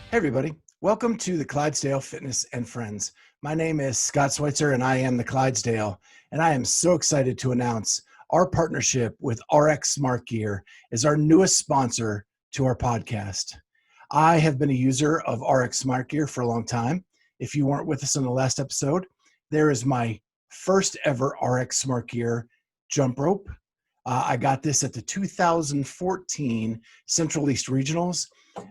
Hey everybody, welcome to the Clydesdale Fitness and Friends. My name is Scott Schweitzer and I am the Clydesdale, and I am so excited to announce our partnership with RX Smart Gear is our newest sponsor to our podcast. I have been a user of RX Smart Gear for a long time. If you weren't with us in the last episode, there is my first ever RX Smart Gear jump rope. I got this at the 2014 Central East Regionals.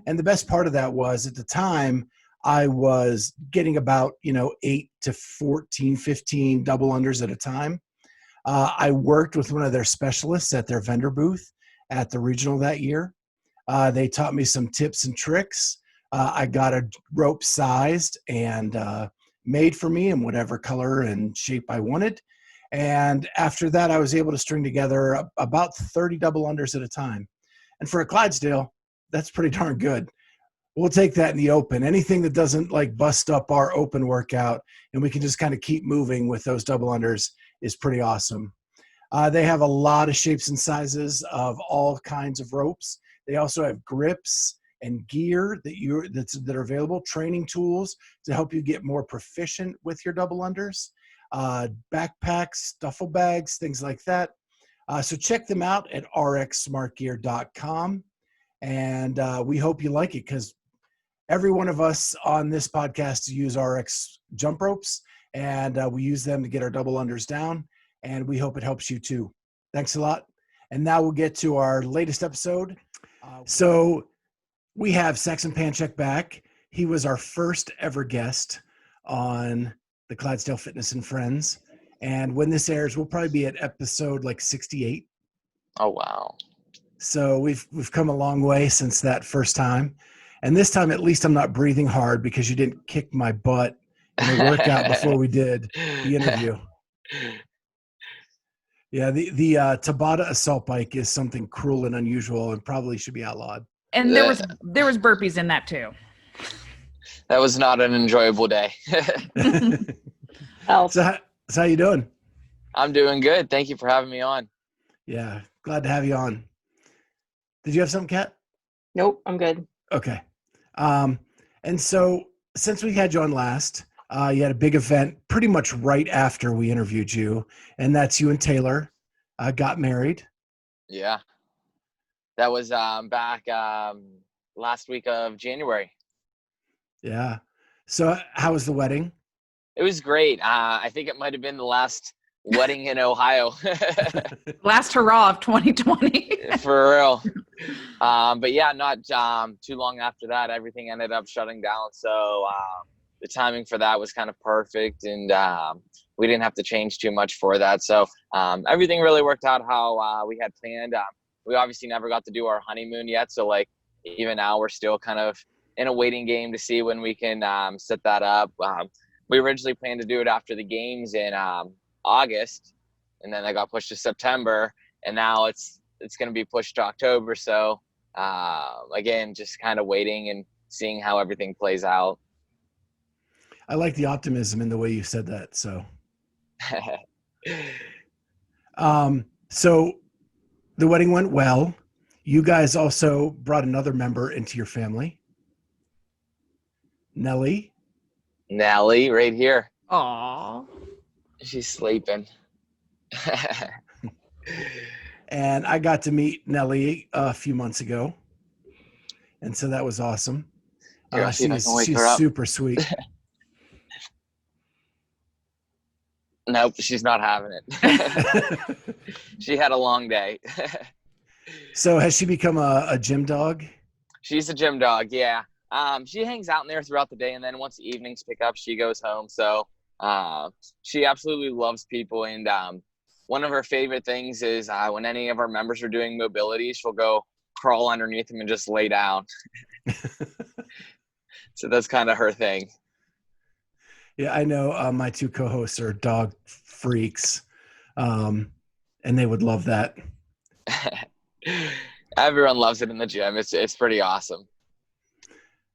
And the best part of that was at the time, I was getting about, 8 to 14, 15 double unders at a time. I worked with one of their specialists at their vendor booth at the regional that year. They taught me some tips and tricks. I got a rope sized and made for me in whatever color and shape I wanted. And after that, I was able to string together about 30 double unders at a time. And for a Clydesdale, that's pretty darn good. We'll take that in the open. Anything that doesn't like bust up our open workout and we can just kind of keep moving with those double unders is pretty awesome. They have a lot of shapes and sizes of all kinds of ropes. They also have grips and gear that are available, training tools to help you get more proficient with your double unders, backpacks, duffel bags, things like that. So check them out at rxsmartgear.com. And we hope you like it because every one of us on this podcast use RX jump ropes, and we use them to get our double unders down, and we hope it helps you too. Thanks a lot. And now we'll get to our latest episode. So we have Saxon Panchik back. He was our first ever guest on the Clydesdale Fitness and Friends. And when this airs, we'll probably be at episode like 68. Oh, wow. So we've come a long way since that first time. And this time, at least I'm not breathing hard because you didn't kick my butt in the workout before we did the interview. Yeah, the Tabata assault bike is something cruel and unusual and probably should be outlawed. And there was burpees in that too. That was not an enjoyable day. So how you doing? I'm doing good. Thank you for having me on. Yeah, glad to have you on. Did you have something, Kat? Nope, I'm good. Okay. And so since we had you on last, you had a big event pretty much right after we interviewed you, and that's you and Taylor got married. Yeah. That was back last week of January. Yeah. So how was the wedding? It was great. I think it might have been the last wedding in Ohio. Last hurrah of 2020. For real. But yeah, not too long after that, everything ended up shutting down. So the timing for that was kind of perfect, and we didn't have to change too much for that. So everything really worked out how we had planned. We obviously never got to do our honeymoon yet. So like even now we're still kind of in a waiting game to see when we can set that up. We originally planned to do it after the games in August, and then that got pushed to September, and now it's going to be pushed to October. So again, just kind of waiting and seeing how everything plays out. I like the optimism in the way you said that. So so the wedding went well. You guys also brought another member into your family, Nellie right here. Aw. She's sleeping. And I got to meet Nellie a few months ago, and so that was awesome. She's super sweet. Nope, she's not having it. She had a long day. So has she become a gym dog? She's a gym dog, yeah. She hangs out in there throughout the day, and then once the evenings pick up, she goes home. So she absolutely loves people, and one of her favorite things is when any of our members are doing mobility, she'll go crawl underneath them and just lay down. So that's kind of her thing. Yeah, I know my two co-hosts are dog freaks, and they would love that. Everyone loves it in the gym. It's pretty awesome.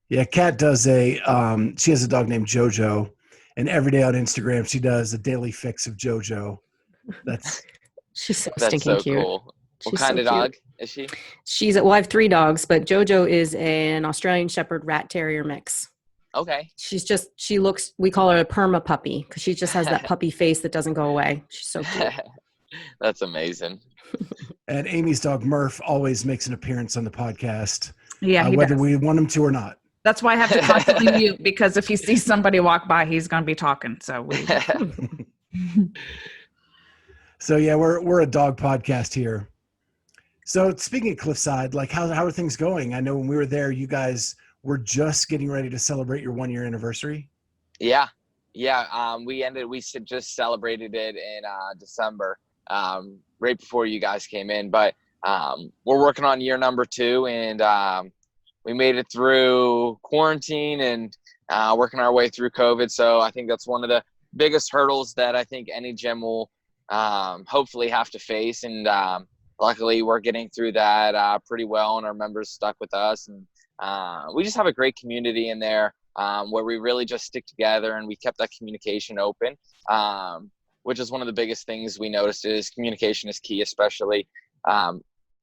Yeah, Kat does she has a dog named Jojo, and every day on Instagram she does a daily fix of Jojo. She's so stinking cute. Cool. What She's kind so of cute. dog is she? Well, I have 3 dogs, but Jojo is an Australian Shepherd Rat Terrier mix. Okay. We call her a perma puppy because she just has that puppy face that doesn't go away. She's so cute. That's amazing. And Amy's dog Murph always makes an appearance on the podcast, Yeah, he whether does. we want him to or not. That's why I have to constantly mute, because if he sees somebody walk by, he's going to be talking. So So yeah, we're a dog podcast here. So speaking of Cliffside, like how are things going? I know when we were there, you guys were just getting ready to celebrate your 1-year anniversary. Yeah. We just celebrated it in December, right before you guys came in. But we're working on year number 2, and we made it through quarantine and working our way through COVID. So I think that's one of the biggest hurdles that I think any gym will hopefully have to face. And luckily, we're getting through that pretty well, and our members stuck with us. And we just have a great community in there where we really just stick together, and we kept that communication open, which is one of the biggest things we noticed is communication is key, especially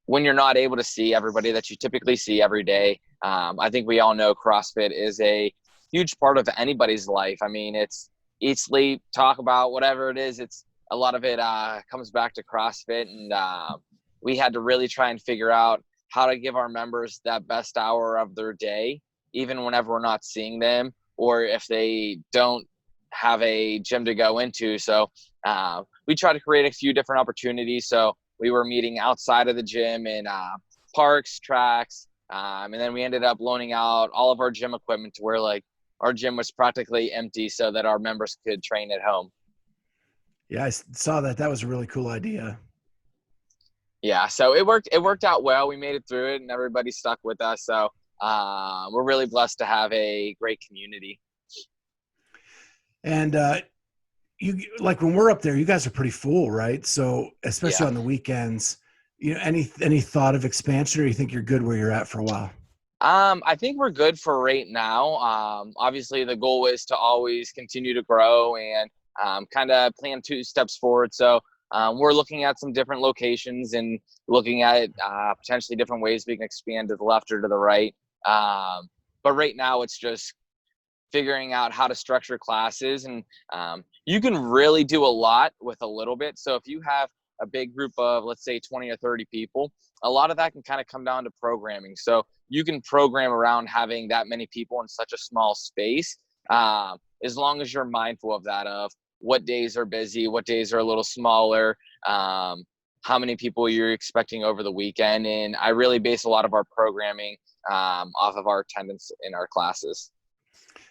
when you're not able to see everybody that you typically see every day. I think we all know CrossFit is a huge part of anybody's life. I mean, it's eat, sleep, talk about whatever it is. It's a lot of it comes back to CrossFit, and we had to really try and figure out how to give our members that best hour of their day, even whenever we're not seeing them, or if they don't have a gym to go into. So we try to create a few different opportunities. So we were meeting outside of the gym in parks, tracks, and then we ended up loaning out all of our gym equipment to where like our gym was practically empty so that our members could train at home. Yeah, I saw that. That was a really cool idea. Yeah, so it worked out well. We made it through it, and everybody stuck with us. So we're really blessed to have a great community. And you like when we're up there, you guys are pretty full, right? So especially on the weekends, any thought of expansion, or you think you're good where you're at for a while? I think we're good for right now. Obviously, the goal is to always continue to grow and kind of plan 2 steps forward. So we're looking at some different locations and looking at potentially different ways we can expand to the left or to the right. But right now, it's just figuring out how to structure classes, and you can really do a lot with a little bit. So if you have a big group of, let's say, 20 or 30 people, a lot of that can kind of come down to programming. So you can program around having that many people in such a small space, as long as you're mindful of that, of what days are busy, what days are a little smaller, how many people you're expecting over the weekend. And I really base a lot of our programming off of our attendance in our classes.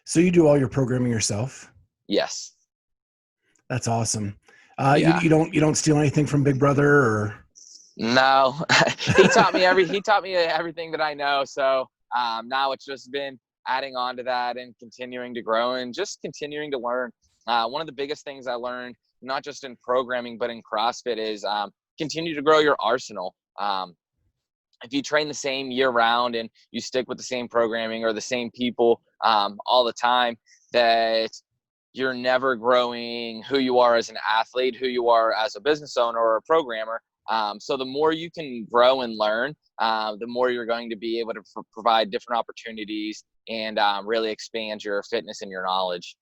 So you do all your programming yourself? Yes. That's awesome. Yeah. You don't steal anything from Big Brother, or? No, he taught me everything that I know. So now it's just been adding on to that and continuing to grow and just continuing to learn. One of the biggest things I learned, not just in programming, but in CrossFit, is continue to grow your arsenal. If you train the same year round and you stick with the same programming or the same people all the time, that you're never growing who you are as an athlete, who you are as a business owner or a programmer. So the more you can grow and learn, the more you're going to be able to provide different opportunities and really expand your fitness and your knowledge.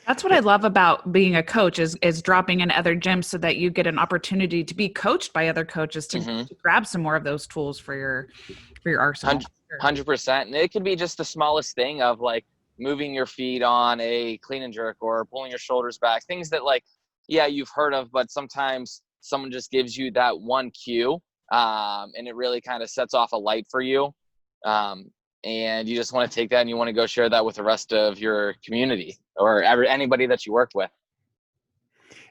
That's what I love about being a coach is dropping in other gyms so that you get an opportunity to be coached by other coaches to grab some more of those tools for your arsenal. 100%. And it could be just the smallest thing of like moving your feet on a clean and jerk or pulling your shoulders back, things that like, yeah, you've heard of, but sometimes someone just gives you that one cue and it really kind of sets off a light for you. And you just want to take that and you want to go share that with the rest of your community or anybody that you work with.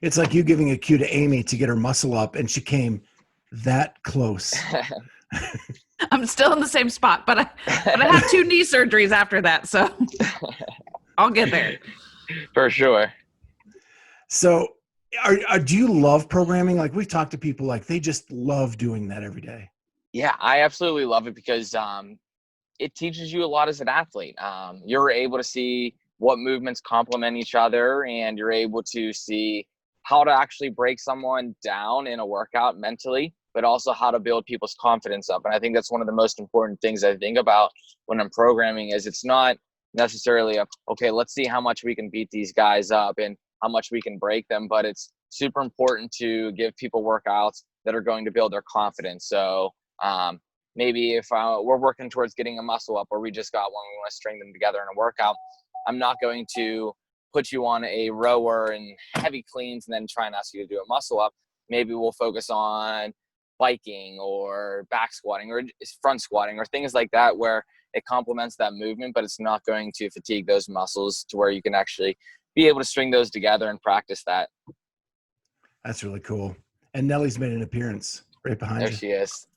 It's like you giving a cue to Amy to get her muscle up, and she came that close. I'm still in the same spot, but I had 2 knee surgeries after that, so I'll get there. For sure. So do you love programming? Like, we've talked to people like they just love doing that every day. Yeah, I absolutely love it because it teaches you a lot as an athlete. You're able to see what movements complement each other, and you're able to see how to actually break someone down in a workout mentally. but also how to build people's confidence up. And I think that's one of the most important things I think about when I'm programming is it's not necessarily okay, let's see how much we can beat these guys up and how much we can break them, but it's super important to give people workouts that are going to build their confidence. So maybe if we're working towards getting a muscle up or we just got one, we want to string them together in a workout, I'm not going to put you on a rower and heavy cleans and then try and ask you to do a muscle up. Maybe we'll focus on biking or back squatting or front squatting or things like that where it complements that movement, but it's not going to fatigue those muscles to where you can actually be able to string those together and practice that. That's really cool. And Nellie's made an appearance right behind you. There she is.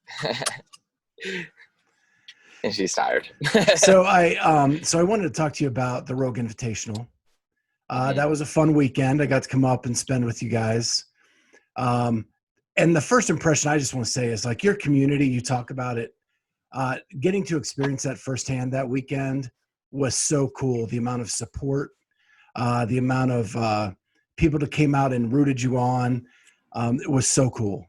And she's tired. So I wanted to talk to you about the Rogue Invitational. That was a fun weekend. I got to come up and spend with you guys. And the first impression I just want to say is like your community, you talk about it, getting to experience that firsthand that weekend was so cool. The amount of support, the amount of people that came out and rooted you on, it was so cool.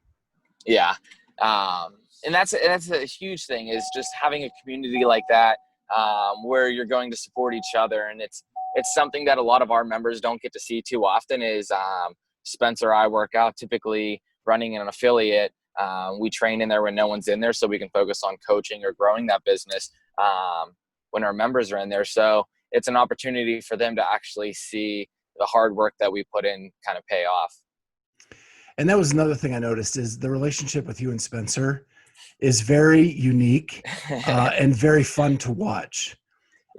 Yeah. And that's a huge thing is just having a community like that where you're going to support each other. And it's something that a lot of our members don't get to see too often is Spencer, I work out typically running in an affiliate. We train in there when no one's in there so we can focus on coaching or growing that business when our members are in there. So it's an opportunity for them to actually see the hard work that we put in kind of pay off. And that was another thing I noticed is the relationship with you and Spencer is very unique and very fun to watch.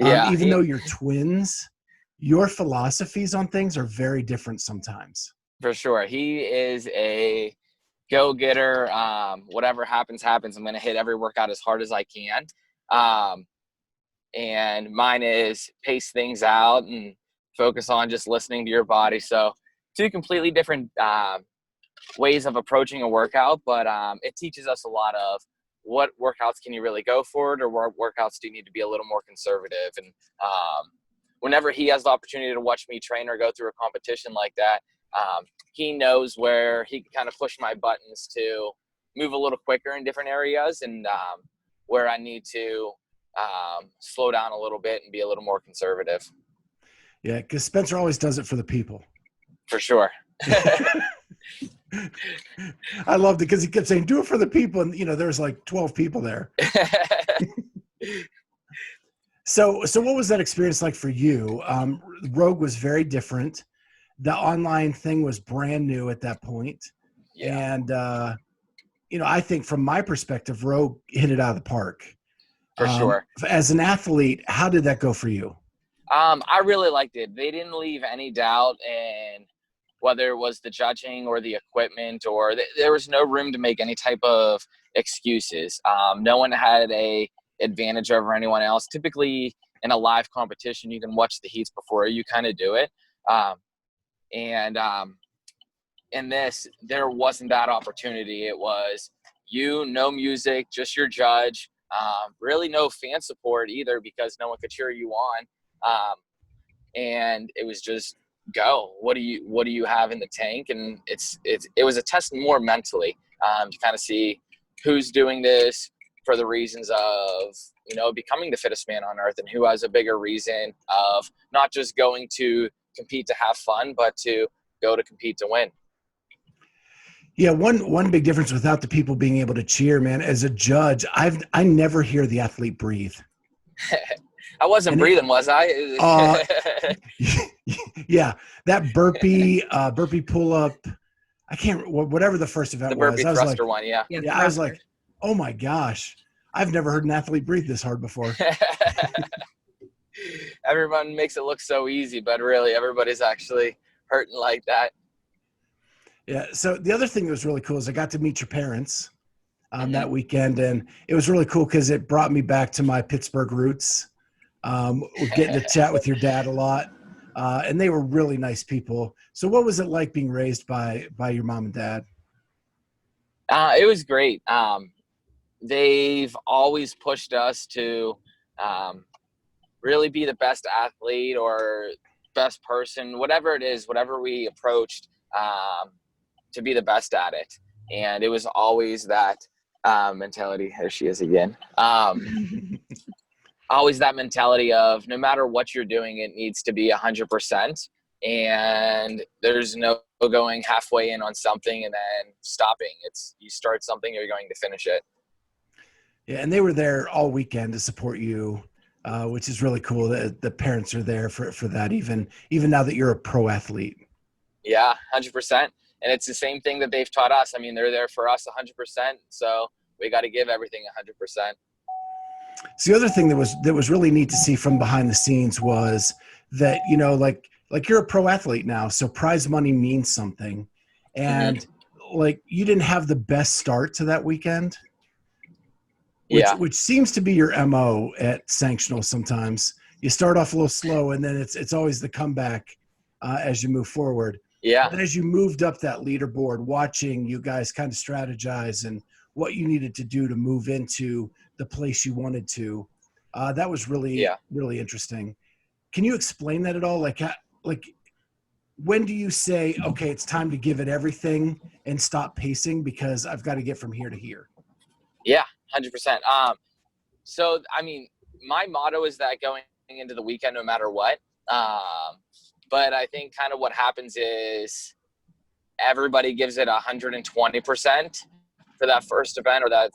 Even though you're twins, your philosophies on things are very different sometimes. For sure. He is a go-getter. Whatever happens. I'm going to hit every workout as hard as I can. And mine is pace things out and focus on just listening to your body. So two completely different ways of approaching a workout, but it teaches us a lot of what workouts can you really go for it or what workouts do you need to be a little more conservative. And whenever he has the opportunity to watch me train or go through a competition like that, he knows where he can kind of push my buttons to move a little quicker in different areas and where I need to slow down a little bit and be a little more conservative. Yeah, because Spencer always does it for the people. For sure. I loved it because he kept saying, do it for the people. And, there's like 12 people there. So what was that experience like for you? Rogue was very different. The online thing was brand new at that point. Yeah. And, I think from my perspective, Rogue hit it out of the park. For sure. As an athlete, how did that go for you? I really liked it. They didn't leave any doubt in whether it was the judging or the equipment or there was no room to make any type of excuses. No one had a advantage over anyone else. Typically in a live competition, you can watch the heats before you kind of do it. And in this, there wasn't that opportunity. It was no music, just your judge. Really no fan support either because no one could cheer you on. And it was just go. What do you have in the tank? And it was a test more mentally to kind of see who's doing this for the reasons of becoming the fittest man on earth and who has a bigger reason of not just going to compete to have fun, but to go to compete to win. Yeah, one big difference without the people being able to cheer, man, as a judge, I never hear the athlete breathe. I wasn't breathing, was I? Yeah, that burpee pull up. I can't, whatever the first event was. The burpee thruster one, yeah. Yeah, I was like, oh my gosh, I've never heard an athlete breathe this hard before. Everyone makes it look so easy, but really everybody's actually hurting like that. Yeah. So the other thing that was really cool is I got to meet your parents that weekend, and it was really cool because it brought me back to my Pittsburgh roots. Getting to chat with your dad a lot, and they were really nice people. So what was it like being raised by your mom and dad? It was great. They've always pushed us to really be the best athlete or best person, whatever it is, whatever we approached, to be the best at it. And it was always that mentality. There she is again. Always that mentality of no matter what you're doing, it needs to be 100%. And there's no going halfway in on something and then stopping. It's you start something, you're going to finish it. Yeah, and they were there all weekend to support you, which is really cool. The parents are there for that, even now that you're a pro athlete. Yeah, 100%. And it's the same thing that they've taught us. I mean, they're there for us 100%. So we got to give everything 100%. So the other thing that was really neat to see from behind the scenes was that, you know, like you're a pro athlete now, so prize money means something. And like you didn't have the best start to that weekend. Which seems to be your MO at Sanctional sometimes. You start off a little slow and then it's always the comeback as you move forward. Yeah. And as you moved up that leaderboard, watching you guys kind of strategize and what you needed to do to move into the place you wanted to, that was really, really interesting. Can you explain that at all? Like when do you say, okay, it's time to give it everything and stop pacing because I've got to get from here to here? Yeah, 100%. So, I mean, my motto is that going into the weekend, no matter what. But I think kind of what happens is everybody gives it 120% for that first event or that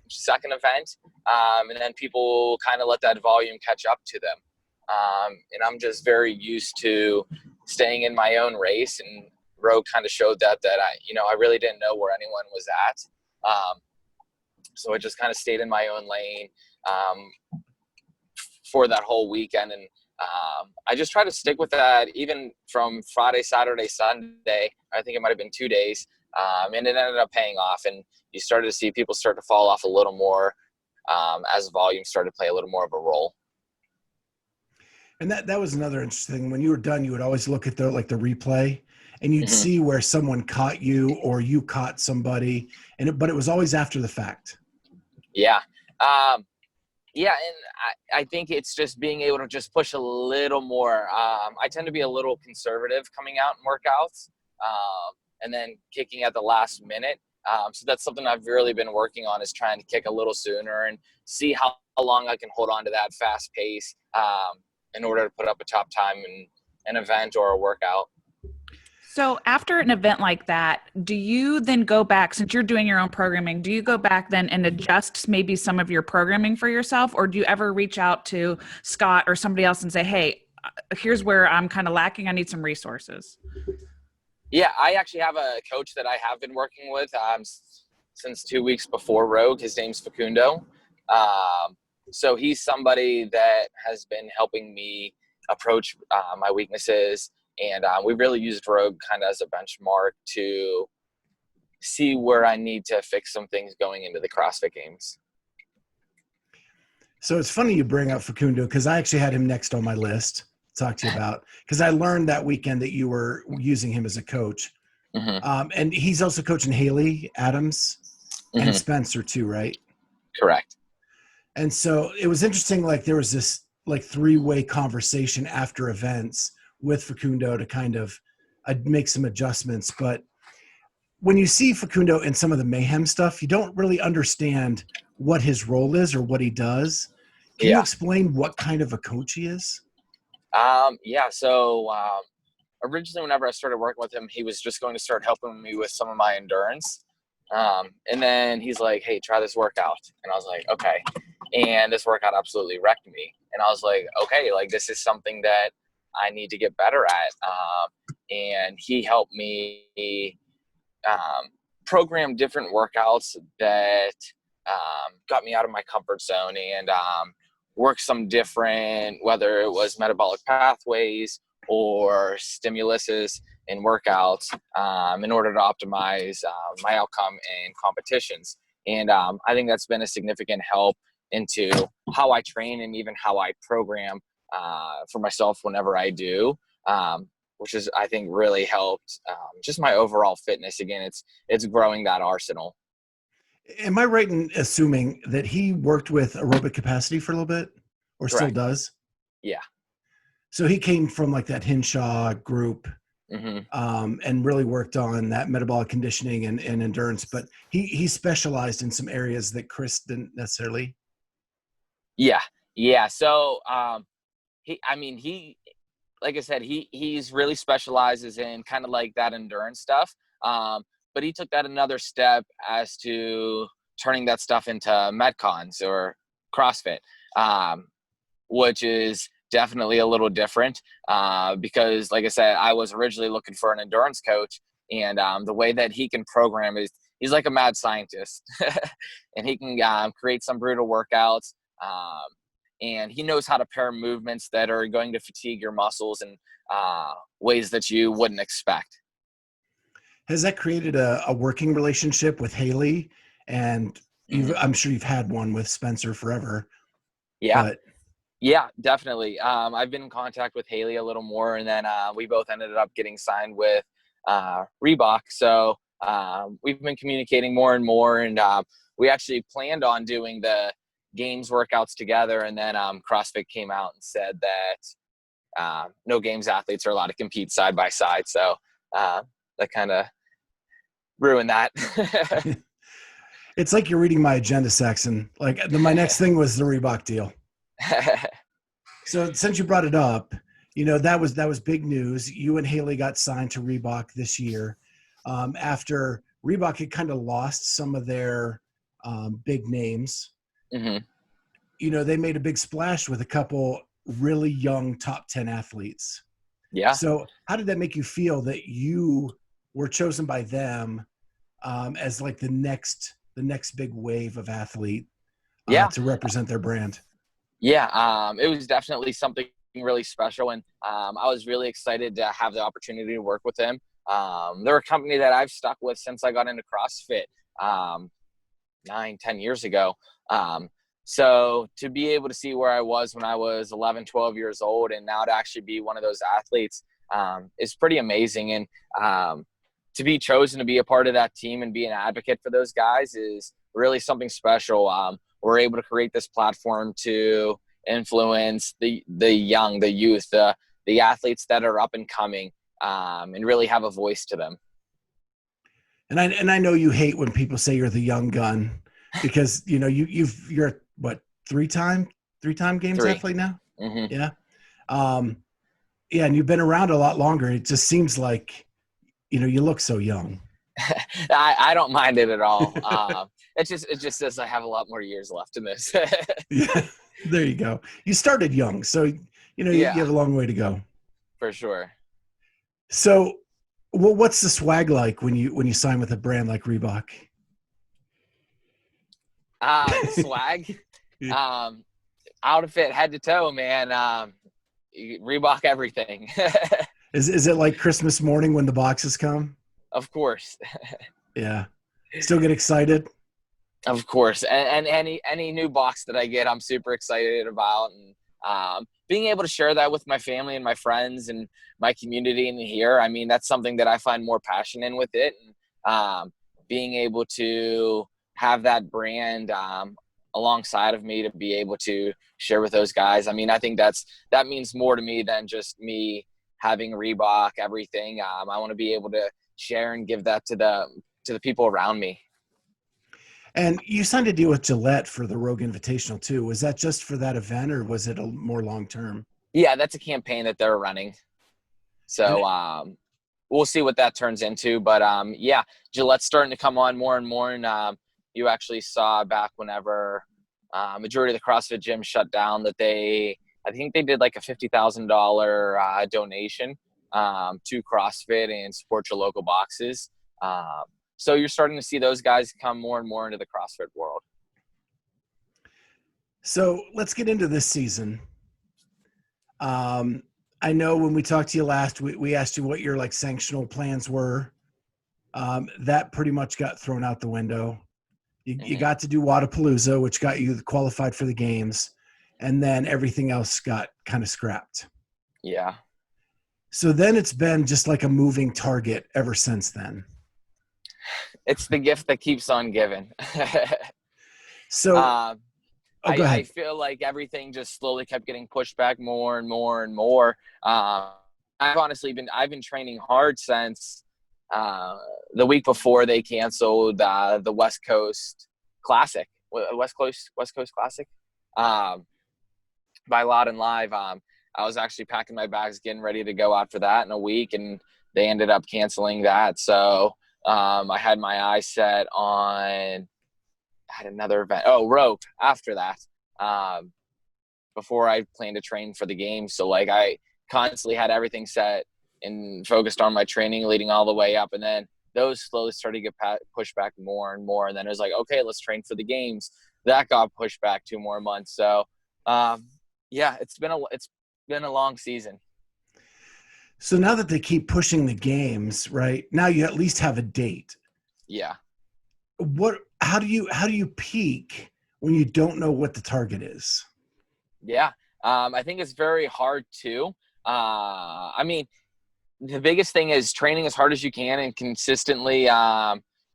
second event. And then people kind of let that volume catch up to them. And I'm just very used to staying in my own race, and Rogue kind of showed that I really didn't know where anyone was at. So I just kind of stayed in my own lane for that whole weekend. And I just try to stick with that even from Friday, Saturday, Sunday. I think it might have been 2 days. And it ended up paying off. And you started to see people start to fall off a little more as volume started to play a little more of a role. And that was another interesting thing. When you were done, you would always look at the replay and you'd see where someone caught you or you caught somebody, but it was always after the fact. Yeah. And I think it's just being able to just push a little more. I tend to be a little conservative coming out in workouts and then kicking at the last minute. So that's something I've really been working on, is trying to kick a little sooner and see how long I can hold on to that fast pace in order to put up a top time in an event or a workout. So after an event like that, do you then go back, since you're doing your own programming, do you go back then and adjust maybe some of your programming for yourself? Or do you ever reach out to Scott or somebody else and say, hey, here's where I'm kind of lacking. I need some resources. Yeah, I actually have a coach that I have been working with since 2 weeks before Rogue. His name's Facundo. So he's somebody that has been helping me approach my weaknesses. And we really used Rogue kind of as a benchmark to see where I need to fix some things going into the CrossFit Games. So it's funny you bring up Facundo, because I actually had him next on my list to talk to you about, because I learned that weekend that you were using him as a coach. And he's also coaching Haley Adams and Spencer too, right? Correct. And so it was interesting, like there was this like three-way conversation after events with Facundo to kind of make some adjustments. But when you see Facundo in some of the mayhem stuff, you don't really understand what his role is or what he does. Can you explain what kind of a coach he is? So originally whenever I started working with him, he was just going to start helping me with some of my endurance. And then he's like, hey, try this workout. And I was like, okay. And this workout absolutely wrecked me. And I was like, okay, like this is something that I need to get better at. And he helped me program different workouts that got me out of my comfort zone and work some different, whether it was metabolic pathways or stimuluses in workouts in order to optimize my outcome in competitions. And I think that's been a significant help into how I train and even how I program for myself whenever I do, which is, I think, really helped just my overall fitness. Again, it's growing that arsenal. Am I right in assuming that he worked with aerobic capacity for a little bit, or Correct. still does? Yeah. So he came from like that Hinshaw group and really worked on that metabolic conditioning and endurance. But he specialized in some areas that Chris didn't necessarily. Yeah. So he like I said, he's really specializes in kind of like that endurance stuff. But he took that another step as to turning that stuff into Metcons or CrossFit, which is definitely a little different, because like I said, I was originally looking for an endurance coach, and the way that he can program is he's like a mad scientist and he can create some brutal workouts. And he knows how to pair movements that are going to fatigue your muscles in ways that you wouldn't expect. Has that created a working relationship with Haley? And I'm sure you've had one with Spencer forever. Yeah. But yeah, definitely. I've been in contact with Haley a little more, and then we both ended up getting signed with Reebok. So we've been communicating more and more, and we actually planned on doing the games workouts together, and then CrossFit came out and said that no games athletes are allowed to compete side by side. So that kind of ruined that. It's like you're reading my agenda, Saxon. Like my next thing was the Reebok deal. So since you brought it up, that was big news. You and Haley got signed to Reebok this year, after Reebok had kind of lost some of their big names. They made a big splash with a couple really young top 10 athletes. Yeah. So how did that make you feel that you were chosen by them as like the next big wave of athlete to represent their brand? Yeah, it was definitely something really special, and I was really excited to have the opportunity to work with them. They're a company that I've stuck with since I got into CrossFit 9-10 years ago. So to be able to see where I was when I was 11, 12 years old, and now to actually be one of those athletes is pretty amazing. And to be chosen to be a part of that team and be an advocate for those guys is really something special. We're able to create this platform to influence the young, the youth, the athletes that are up and coming, and really have a voice to them. And I know you hate when people say you're the young gun, because you're what, three-time games athlete now? Yeah. Yeah, and you've been around a lot longer. It just seems like you look so young. I don't mind it at all. It just says I have a lot more years left in this. Yeah, there you go. You started young, so you have a long way to go. For sure. So, what's the swag like when you sign with a brand like Reebok? Swag, outfit head to toe, man. Reebok everything. Is it like Christmas morning when the boxes come? Of course. Yeah. Still get excited? Of course. And any new box that I get, I'm super excited about. And being able to share that with my family and my friends and my community in here, I mean, that's something that I find more passion in with it. And being able to have that brand alongside of me to be able to share with those guys. I mean, I think that means more to me than just me having Reebok, everything. I want to be able to share and give that to the people around me. And you signed a deal with Gillette for the Rogue Invitational too. Was that just for that event, or was it a more long-term? Yeah, that's a campaign that they're running. So we'll see what that turns into. But yeah, Gillette's starting to come on more and more. And you actually saw back whenever majority of the CrossFit gyms shut down that I think they did like a $50,000 donation to CrossFit and support your local boxes. So you're starting to see those guys come more and more into the CrossFit world. So let's get into this season. I know when we talked to you last, we asked you what your like sanctional plans were. That pretty much got thrown out the window. You got to do Wadapalooza, which got you qualified for the games, and then everything else got kind of scrapped. Yeah. So then it's been just like a moving target ever since then. It's the gift that keeps on giving. So I feel like everything just slowly kept getting pushed back more and more and more. I've been training hard since the week before they canceled the West Coast Classic, West Coast Classic, by Loud and Live. I was actually packing my bags, getting ready to go out for that in a week, and they ended up canceling that. So I had my eyes set on, I had another event. Oh, Rogue after that, before I planned to train for the game. So like I constantly had everything set and focused on my training leading all the way up. And then those slowly started to get pushed back more and more. And then it was like, okay, let's train for the games. That got pushed back 2 more months. So yeah, it's been a long season. So now that they keep pushing the games, right? Now you at least have a date. Yeah. How do you peak when you don't know what the target is? Yeah. I think it's very hard too. I mean, the biggest thing is training as hard as you can and consistently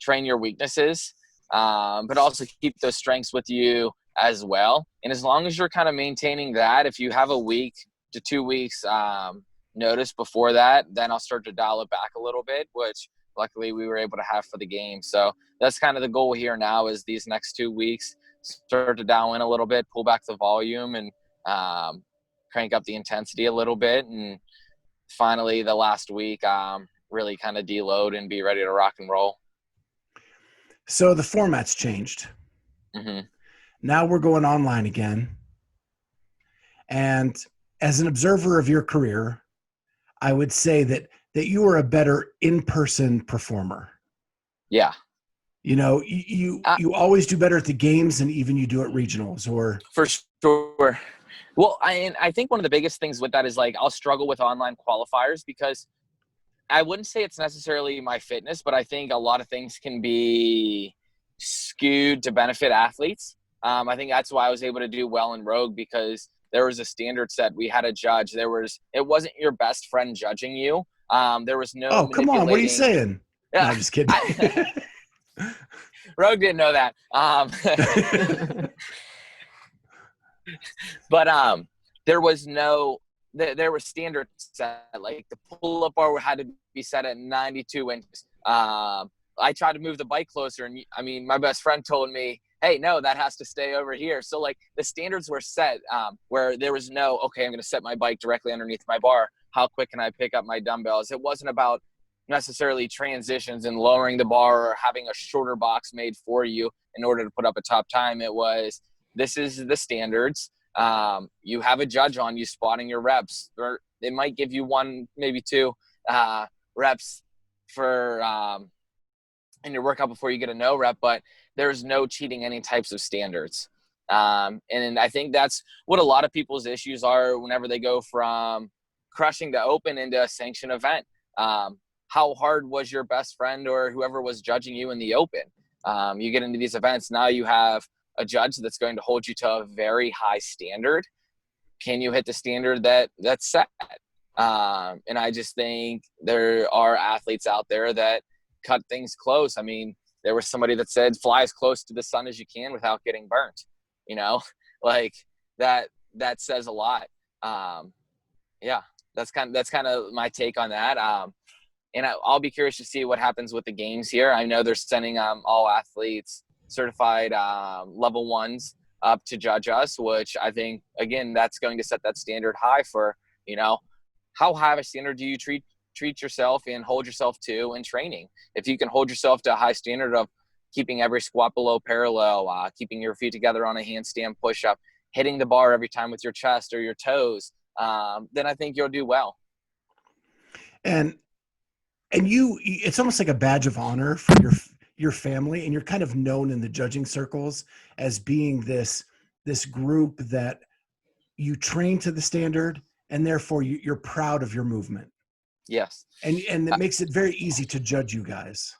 train your weaknesses, but also keep those strengths with you as well. And as long as you're kind of maintaining that, if you have a week to 2 weeks notice before that, then I'll start to dial it back a little bit, which luckily we were able to have for the game. So that's kind of the goal here now, is these next 2 weeks, start to dial in a little bit, pull back the volume, and crank up the intensity a little bit. And finally the last week, really kind of deload and be ready to rock and roll. So the format's changed. Mm-hmm. Now we're going online again. And as an observer of your career, I would say that you are a better in-person performer. Yeah. You know, you always do better at the games than even you do at regionals, or for sure. Well, I think one of the biggest things with that is like I'll struggle with online qualifiers, because I wouldn't say it's necessarily my fitness, but I think a lot of things can be skewed to benefit athletes. I think that's why I was able to do well in Rogue, because there was a standard set. We had a judge. It wasn't your best friend judging you. There was no. Oh, come on! What are you saying? Yeah, no, I'm just kidding. Rogue didn't know that. But there was no. There was standard set. Like the pull-up bar had to be set at 92 inches. I tried to move the bike closer, and I mean, my best friend told me, hey, no, that has to stay over here. So like the standards were set where there was no, okay, I'm going to set my bike directly underneath my bar. How quick can I pick up my dumbbells? It wasn't about necessarily transitions and lowering the bar or having a shorter box made for you in order to put up a top time. It was, this is the standards. You have a judge on you spotting your reps, or they might give you 1, maybe 2 reps for in your workout before you get a no rep, but there's no cheating any types of standards. And I think that's what a lot of people's issues are whenever they go from crushing the open into a sanctioned event. How hard was your best friend or whoever was judging you in the open? You get into these events, now you have a judge that's going to hold you to a very high standard. Can you hit the standard that's set? And I just think there are athletes out there that cut things close. I mean, there was somebody that said fly as close to the sun as you can without getting burnt, like that says a lot. Yeah, that's kind of my take on that. And I'll be curious to see what happens with the games here. I know they're sending all athletes certified level 1s up to judge us, which I think, again, that's going to set that standard high for, how high of a standard do you treat yourself and hold yourself to in training? If you can hold yourself to a high standard of keeping every squat below parallel, keeping your feet together on a handstand push-up, hitting the bar every time with your chest or your toes, then I think you'll do well. And it's almost like a badge of honor for your family, and you're kind of known in the judging circles as being this group that you train to the standard, and therefore you're proud of your movement. Yes. And that makes it very easy to judge you guys.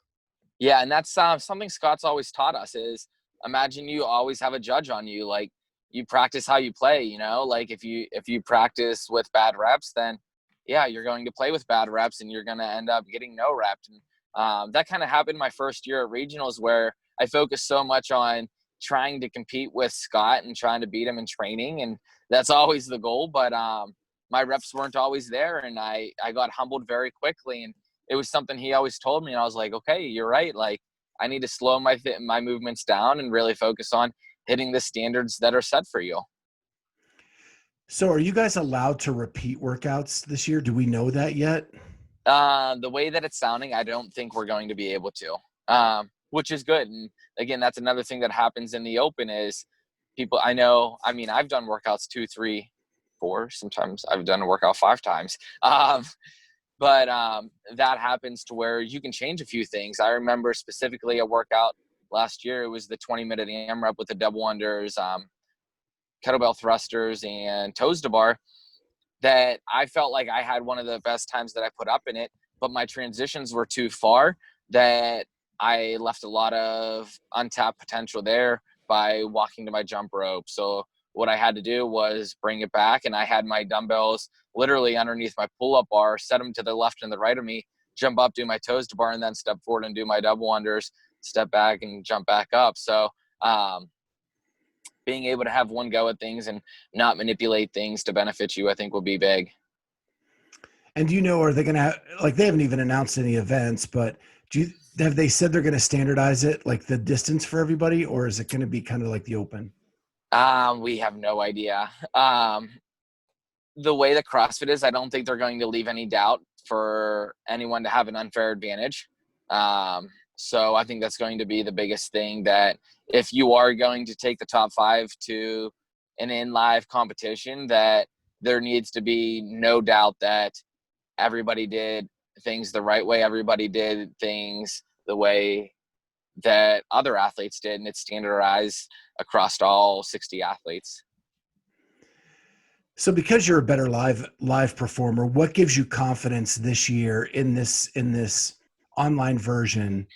Yeah, and that's something Scott's always taught us is imagine you always have a judge on you. Like, you practice how you play, like if you practice with bad reps, then yeah, you're going to play with bad reps and you're going to end up getting no reps. And that kind of happened my first year at regionals, where I focused so much on trying to compete with Scott and trying to beat him in training. And that's always the goal. But my reps weren't always there, and I got humbled very quickly. And it was something he always told me, and I was like, okay, you're right. Like, I need to slow my movements down and really focus on hitting the standards that are set for you. So are you guys allowed to repeat workouts this year? Do we know that yet? The way that it's sounding, I don't think we're going to be able to, which is good. And again, that's another thing that happens in the open is people, I've done workouts 2, 3, 4, sometimes I've done a workout 5 times. But that happens to where you can change a few things. I remember specifically a workout last year. It was the 20-minute AMRAP with the double unders, kettlebell thrusters, and toes to bar, that I felt like I had one of the best times that I put up in it, but my transitions were too far that I left a lot of untapped potential there by walking to my jump rope. So what I had to do was bring it back, and I had my dumbbells literally underneath my pull-up bar, set them to the left and the right of me, jump up, do my toes to bar, and then step forward and do my double unders, step back and jump back up. So being able to have one go at things and not manipulate things to benefit you, I think will be big. And do you know, are they going to like, they haven't even announced any events, but have they said they're going to standardize it, like the distance for everybody, or is it going to be kind of like the open? We have no idea. The way that CrossFit is, I don't think they're going to leave any doubt for anyone to have an unfair advantage. So I think that's going to be the biggest thing, that if you are going to take the top 5 to an in-live competition, that there needs to be no doubt that everybody did things the right way. Everybody did things the way that other athletes did, and it's standardized across all 60 athletes. So because you're a better live performer, what gives you confidence this year in this online version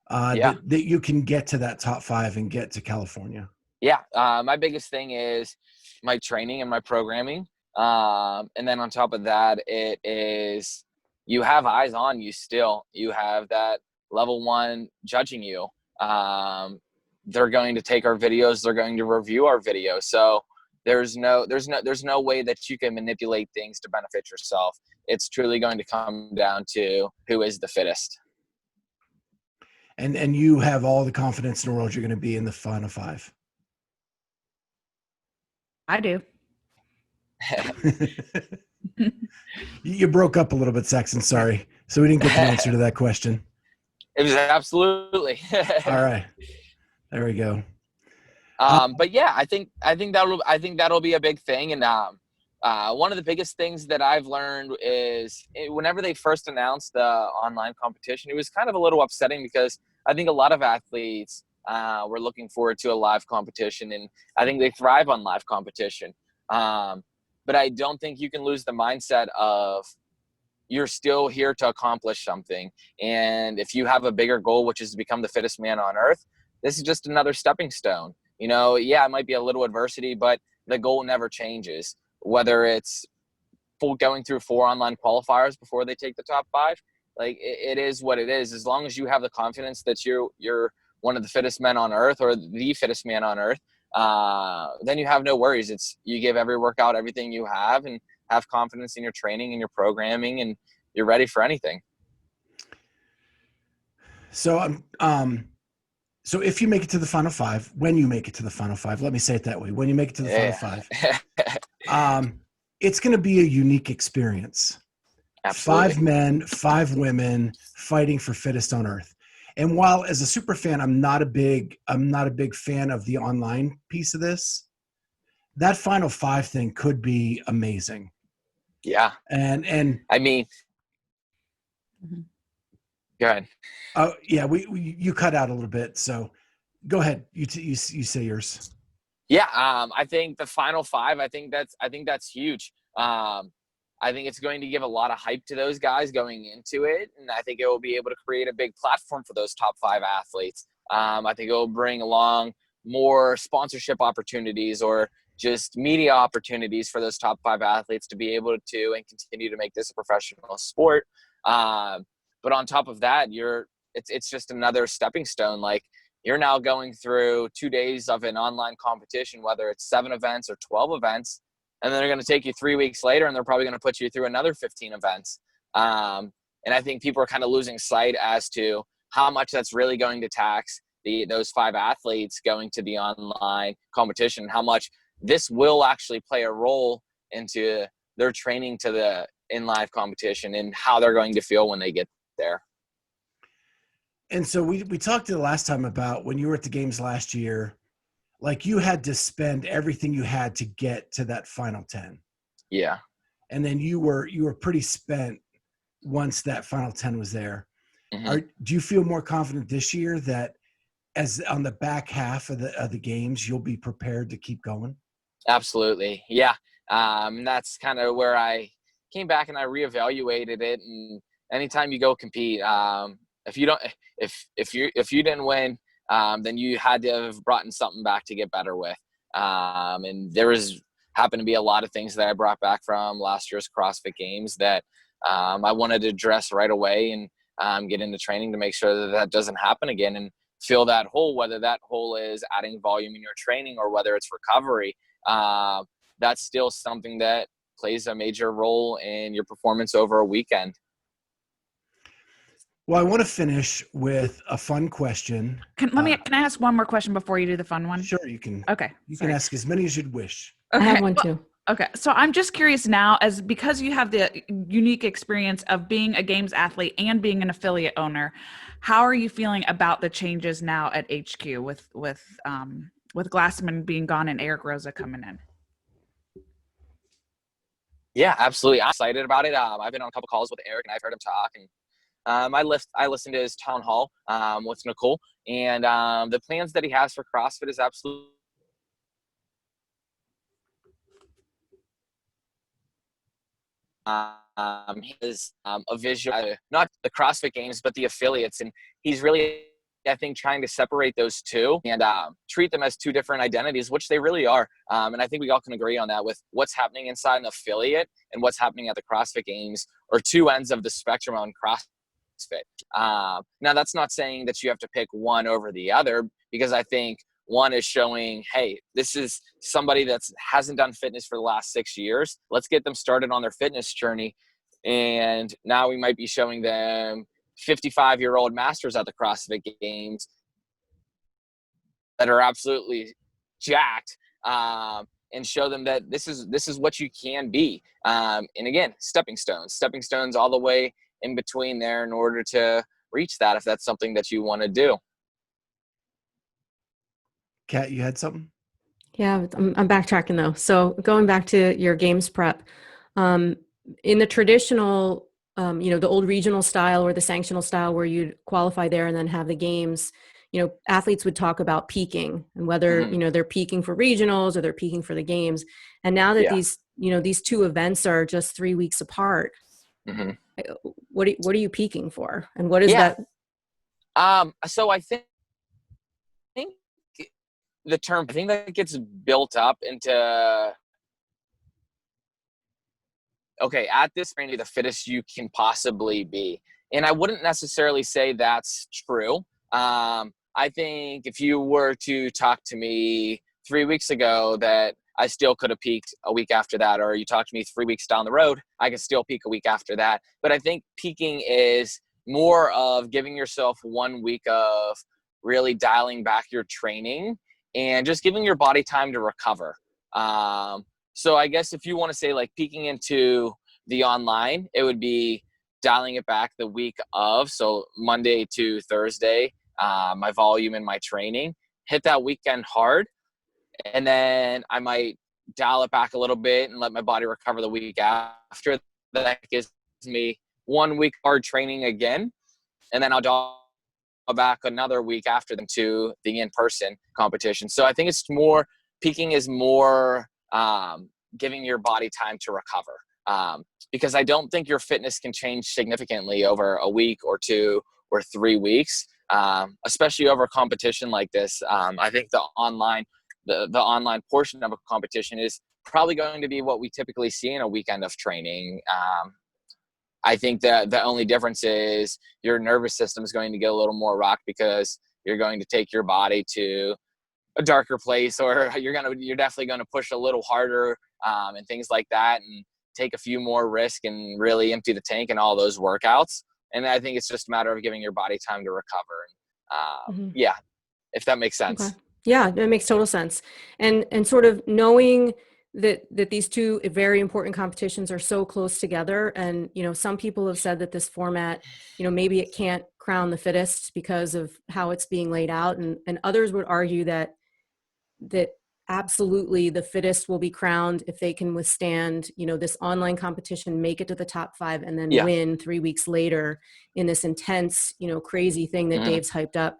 that you can get to that top 5 and get to California? Yeah. My biggest thing is my training and my programming. And then on top of that, it is, you have eyes on you still. You have that level 1 judging you. They're going to take our videos. They're going to review our videos. So there's no way that you can manipulate things to benefit yourself. It's truly going to come down to who is the fittest. And you have all the confidence in the world you're going to be in the final 5. I do. You broke up a little bit, Saxon. Sorry. So we didn't get the answer to that question. It was absolutely. All right. There we go. But yeah, I think that'll be a big thing. And one of the biggest things that I've learned is whenever they first announced the online competition, it was kind of a little upsetting because I think a lot of athletes were looking forward to a live competition, and I think they thrive on live competition. But I don't think you can lose the mindset of you're still here to accomplish something. And if you have a bigger goal, which is to become the fittest man on earth, this is just another stepping stone. You know, yeah, it might be a little adversity, but the goal never changes. Whether it's going through 4 online qualifiers before they take the top 5, like it is what it is. As long as you have the confidence that you're one of the fittest men on earth, or the fittest man on earth, then you have no worries. It's, you give every workout everything you have, and have confidence in your training and your programming, and you're ready for anything. So, so if you make it to the final 5, when you make it to the final 5, let me say it that way. When you make it to the final 5, it's going to be a unique experience. Absolutely. 5 men, 5 women fighting for fittest on earth. And while as a super fan, I'm not a big fan of the online piece of this, that final 5 thing could be amazing. Yeah. And I mean, go ahead. Yeah, you cut out a little bit, so go ahead. You say yours. Yeah. I think the final 5, I think that's huge. I think it's going to give a lot of hype to those guys going into it, and I think it will be able to create a big platform for those top 5 athletes. I think it will bring along more sponsorship opportunities, or just media opportunities for those top 5 athletes to be able to and continue to make this a professional sport. But on top of that, it's just another stepping stone. Like, you're now going through 2 days of an online competition, whether it's 7 events or 12 events. and then they're going to take you 3 weeks later, and they're probably going to put you through another 15 events. And I think people are kind of losing sight as to how much that's really going to tax those 5 athletes going to the online competition, how much this will actually play a role into their training to the in live competition and how they're going to feel when they get there. And so we talked the last time about when you were at the games last year, like you had to spend everything you had to get to that final 10. Yeah. And then you were pretty spent once that final 10 was there. Mm-hmm. Do you feel more confident this year that as on the back half of the games, you'll be prepared to keep going? Absolutely. Yeah. That's kind of where I came back and I reevaluated it. And anytime you go compete, if you didn't win, then you had to have brought in something back to get better with. And there happened to be a lot of things that I brought back from last year's CrossFit Games that I wanted to address right away and get into training to make sure that doesn't happen again and fill that hole, whether that hole is adding volume in your training or whether it's recovery. That's still something that plays a major role in your performance over a weekend. Well, I want to finish with a fun question. Can I ask one more question before you do the fun one? Sure, you can. Okay. You can ask as many as you'd wish. Okay. I have one too. Okay. So I'm just curious now, because you have the unique experience of being a games athlete and being an affiliate owner, how are you feeling about the changes now at HQ with Glassman being gone and Eric Rosa coming in? Yeah, absolutely. I'm excited about it. I've been on a couple calls with Eric and I've heard him talk, and I listened to his town hall with Nicole, and the plans that he has for CrossFit is absolutely his a vision, not the CrossFit Games, but the affiliates, and he's really, I think, trying to separate those two and treat them as two different identities, which they really are. And I think we all can agree on that with what's happening inside an affiliate and what's happening at the CrossFit Games are two ends of the spectrum on CrossFit. Now, that's not saying that you have to pick one over the other, because I think one is showing, hey, this is somebody that hasn't done fitness for the last 6 years. Let's get them started on their fitness journey. And now we might be showing them 55-year-old masters at the CrossFit Games that are absolutely jacked, and show them that this is what you can be. And again, stepping stones all the way in between there in order to reach that, if that's something that you want to do. Kat, you had something? Yeah, I'm backtracking though. So going back to your games prep, in the traditional, the old regional style or the sanctional style where you'd qualify there and then have the games, athletes would talk about peaking and whether, they're peaking for regionals or they're peaking for the games. And now that these two events are just 3 weeks apart, what are you peaking for? And what is that? So I think the term, I think that gets built up into, okay, at this point, the fittest you can possibly be. And I wouldn't necessarily say that's true. I think if you were to talk to me 3 weeks ago, that I still could have peaked a week after that, or you talk to me 3 weeks down the road, I could still peak a week after that. But I think peaking is more of giving yourself 1 week of really dialing back your training and just giving your body time to recover. So I guess if you want to say like peaking into the online, it would be dialing it back the week of, so Monday to Thursday, my volume and my training, hit that weekend hard. And then I might dial it back a little bit and let my body recover the week after. That gives me 1 week hard training again. And then I'll dial back another week after them to the in-person competition. So I think it's more, peaking is more giving your body time to recover. Because I don't think your fitness can change significantly over a week or 2 or 3 weeks, especially over a competition like this. I think the online portion of a competition is probably going to be what we typically see in a weekend of training. I think that the only difference is your nervous system is going to get a little more rocked because you're going to take your body to a darker place, or you're definitely going to push a little harder, and things like that, and take a few more risk and really empty the tank in all those workouts. And I think it's just a matter of giving your body time to recover. Yeah, if that makes sense. Okay. Yeah, that makes total sense. And sort of knowing that these two very important competitions are so close together. And, some people have said that this format, maybe it can't crown the fittest because of how it's being laid out. And others would argue that absolutely the fittest will be crowned if they can withstand, this online competition, make it to the top 5, and then win 3 weeks later in this intense, crazy thing that Dave's hyped up.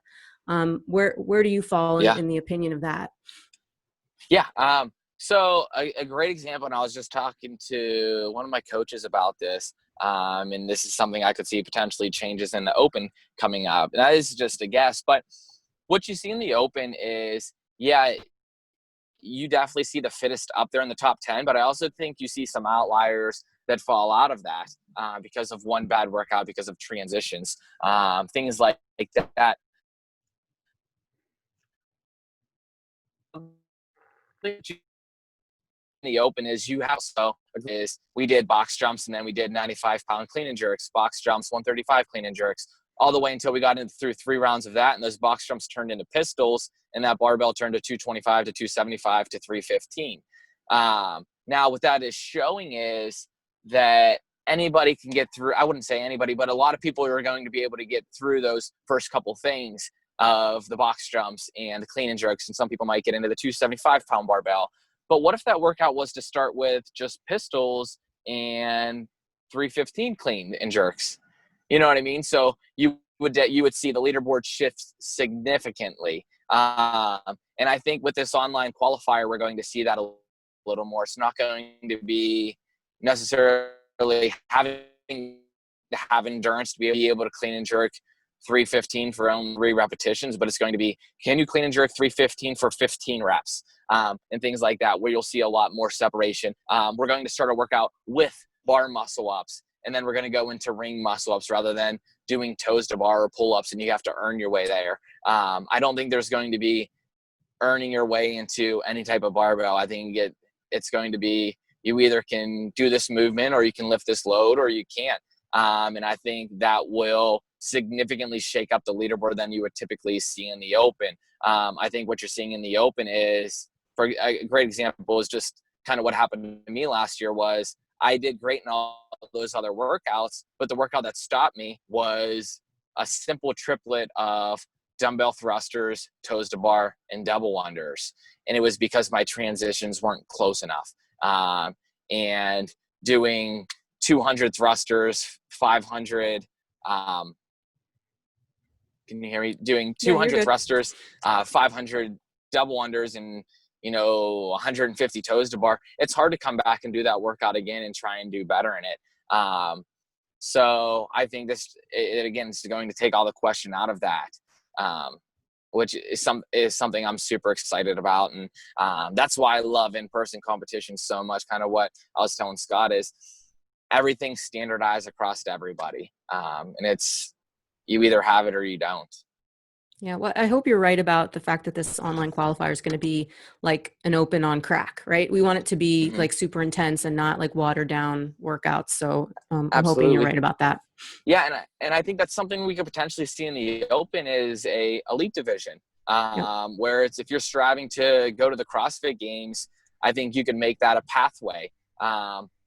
Where do you fall in the opinion of that? Yeah. So a great example, and I was just talking to one of my coaches about this, and this is something I could see potentially changes in the Open coming up. And that is just a guess, but what you see in the Open is, you definitely see the fittest up there in the top 10, but I also think you see some outliers that fall out of that because of one bad workout, because of transitions, things like that. The Open is we did box jumps, and then we did 95-pound clean and jerks, box jumps, 135 clean and jerks, all the way until we got through 3 rounds of that, and those box jumps turned into pistols, and that barbell turned to 225 to 275 to 315. Now what that is showing is that anybody can get through. I wouldn't say anybody, but a lot of people are going to be able to get through those first couple things of the box jumps and the clean and jerks, and some people might get into the 275-pound barbell. But what if that workout was to start with just pistols and 315 clean and jerks? You know what I mean? So you would see the leaderboard shift significantly. And I think with this online qualifier, we're going to see that a little more. It's not going to be necessarily having to have endurance to be able to clean and jerk 315 for only 3 repetitions, but it's going to be, can you clean and jerk 315 for 15 reps, and things like that, where you'll see a lot more separation. We're going to start a workout with bar muscle ups, and then we're going to go into ring muscle ups rather than doing toes to bar or pull ups, and you have to earn your way there. I don't think there's going to be earning your way into any type of barbell. I think it's going to be, you either can do this movement or you can lift this load or you can't. And I think that will significantly shake up the leaderboard than you would typically see in the Open. I think what you're seeing in the Open is, for a great example is just kind of what happened to me last year. Was I did great in all those other workouts, but the workout that stopped me was a simple triplet of dumbbell thrusters, toes to bar, and double unders. And it was because my transitions weren't close enough. And doing 200 thrusters, 500, can you hear me? Doing 200 thrusters, 500 double unders, and 150 toes to bar. It's hard to come back and do that workout again and try and do better in it. So I think this, again, is going to take all the question out of that, which is something I'm super excited about. And that's why I love in-person competition so much. Kind of what I was telling Scott is everything's standardized across everybody. And it's, you either have it or you don't. Yeah, well, I hope you're right about the fact that this online qualifier is going to be like an Open on crack, right? We want it to be like super intense and not like watered down workouts. So I'm hoping you're right about that. Yeah, and I think that's something we could potentially see in the Open is a elite division, where it's, if you're striving to go to the CrossFit Games, I think you can make that a pathway.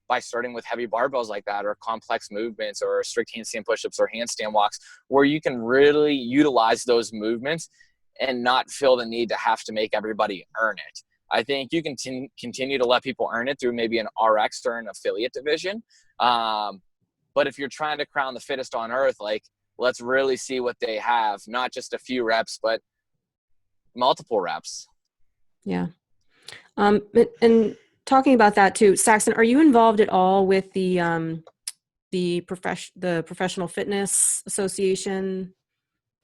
By starting with heavy barbells like that, or complex movements, or strict handstand push-ups or handstand walks, where you can really utilize those movements and not feel the need to have to make everybody earn it. I think you can continue to let people earn it through maybe an RX or an affiliate division. But if you're trying to crown the fittest on earth, like, let's really see what they have, not just a few reps, but multiple reps. Yeah. And talking about that too, Saxon, are you involved at all with the Professional Fitness Association?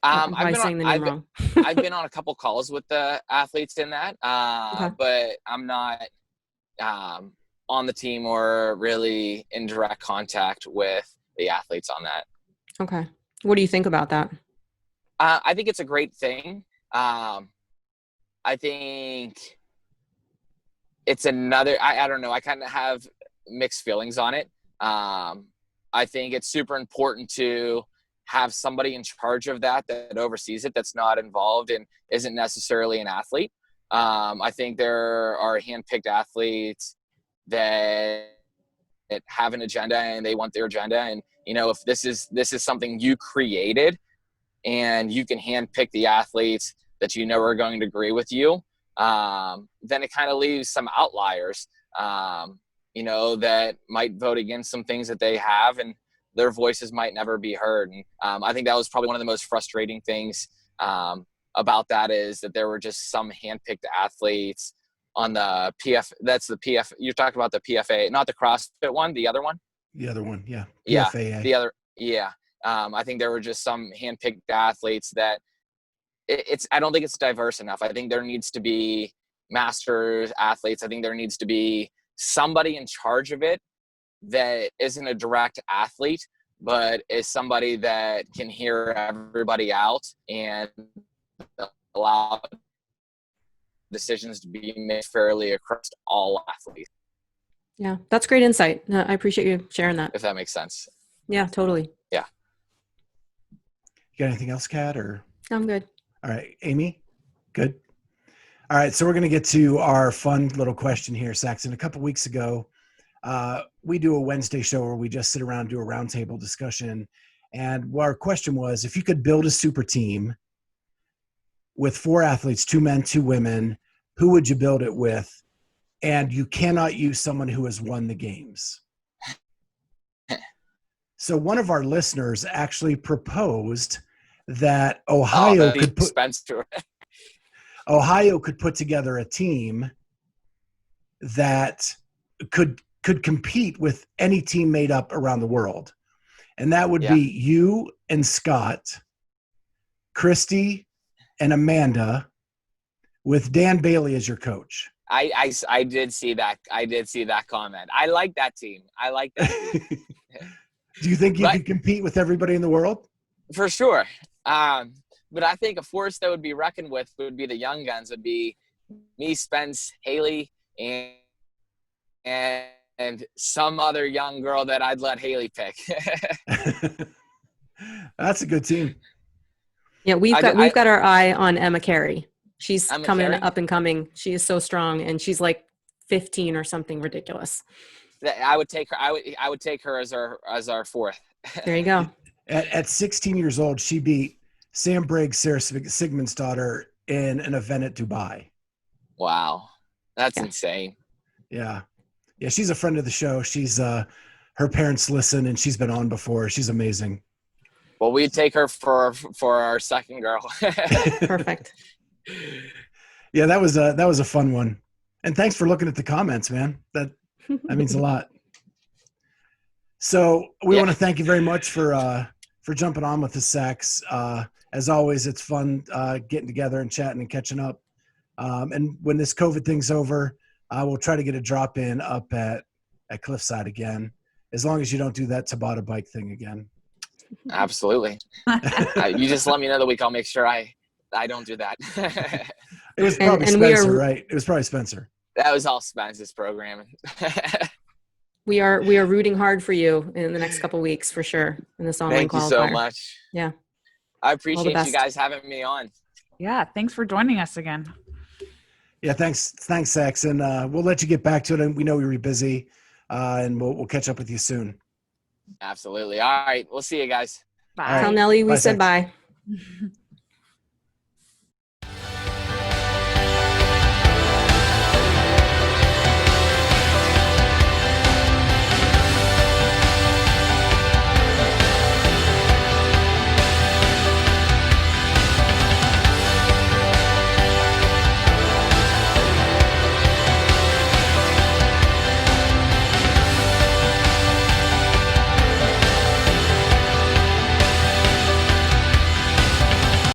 I've been on a couple calls with the athletes in that, but I'm not on the team or really in direct contact with the athletes on that. Okay. What do you think about that? I think it's a great thing. I think it's another, I don't know. I kind of have mixed feelings on it. I think it's super important to have somebody in charge of that oversees it, that's not involved and isn't necessarily an athlete. I think there are handpicked athletes that have an agenda and they want their agenda. And, you know, if this is something you created and you can handpick the athletes that you know are going to agree with you, then it kind of leaves some outliers, you know, that might vote against some things that they have, and their voices might never be heard. And I think that was probably one of the most frustrating things about that, is that there were just some handpicked athletes on the that's the PF. You're talking about the PFA, not the CrossFit one, the other one? The other one, yeah. PFAA. Yeah, the other, yeah. I think there were just some handpicked athletes that I don't think it's diverse enough. I think there needs to be masters athletes. I think there needs to be somebody in charge of it that isn't a direct athlete, but is somebody that can hear everybody out and allow decisions to be made fairly across all athletes. Yeah, that's great insight. I appreciate you sharing that. If that makes sense. Yeah, totally. Yeah. You got anything else, Kat, or? I'm good. All right, Amy, good. All right, so we're going to get to our fun little question here, Saxon. A couple weeks ago, we do a Wednesday show where we just sit around and do a roundtable discussion. And our question was, if you could build a super team with 4 athletes, 2 men, 2 women, who would you build it with? And you cannot use someone who has won the games. So one of our listeners actually proposed that Ohio could put together a team that could compete with any team made up around the world. And that would be you and Scott, Christy and Amanda, with Dan Bailey as your coach. I did see that. I did see that comment. I like that team. Do you think you could compete with everybody in the world? For sure. But I think a force that would be reckoned with would be the young guns. Would be me, Spence, Haley, and some other young girl that I'd let Haley pick. That's a good team. Yeah, we've got our eye on Emma Carey. She's coming up and coming. She is so strong, and she's like 15 or something ridiculous. I would take her. I would take her as our fourth. There you go. At 16 years old, she beat Sam Briggs, Sarah Sigmund's daughter, in an event at Dubai. Wow, that's insane. Yeah, she's a friend of the show. She's her parents listen, and she's been on before. She's amazing. Well, we'd take her for our second girl. Perfect. Yeah, that was a fun one. And thanks for looking at the comments, man. That means a lot. So we want to thank you very much for jumping on with us, Sax. As always, it's fun getting together and chatting and catching up. And when this COVID thing's over, we'll try to get a drop in up at Cliffside again, as long as you don't do that Tabata bike thing again. Absolutely. You just let me know the week. I'll make sure I don't do that. It was probably Spencer, right? It was probably Spencer. That was all Spencer's programming. We are rooting hard for you in the next couple of weeks for sure in this online qualifier. Thank you so much. Yeah. I appreciate you guys having me on. Yeah, thanks for joining us again. Yeah, thanks, Sax, and we'll let you get back to it. And we know you're busy, and we'll catch up with you soon. Absolutely. All right, we'll see you guys. Bye. Tell Nellie we said Sax. bye.